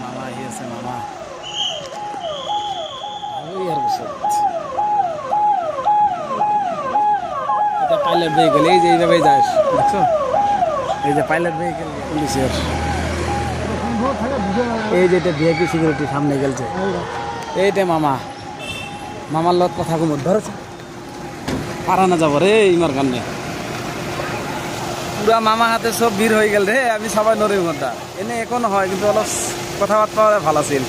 মামা আহি আছে মামা ইয়ার পিছত এটা পাইলট ভেহিকেল এই যে এইভাবে যাস দেখছো এই যে পাইলট ভেহিকেল পুলিশের এই যে ভিআইপি সিকিউরিটি সামনে গেলছে এইটা মামা মামার লগত কথা কম ধরেছে পারা না যাব রে ইমার কারণে পুরা মামা হাতে সব ভিড় হয়ে গেল রে আমি সবাই নড়ির মধ্যে এনে এখন হয় কিন্তু অলপ কথাবার্তা ভালো ছিল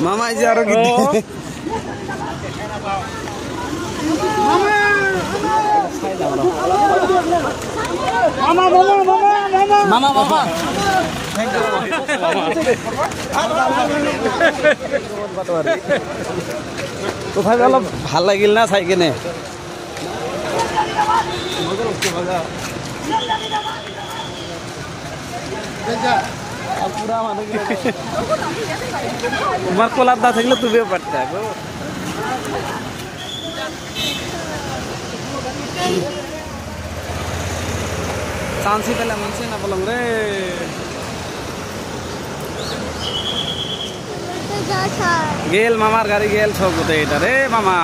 মামা যে আরো মামা মামা তথাপি অলপ ভাল লাগিল না চাই কেনে তোমার কলার দা থাকলে তুমিও পারতে চান্সই পেলে মানছে না বললাম রে গেল মামার গাড়ি গেল সব কোথায় এটা রে মামা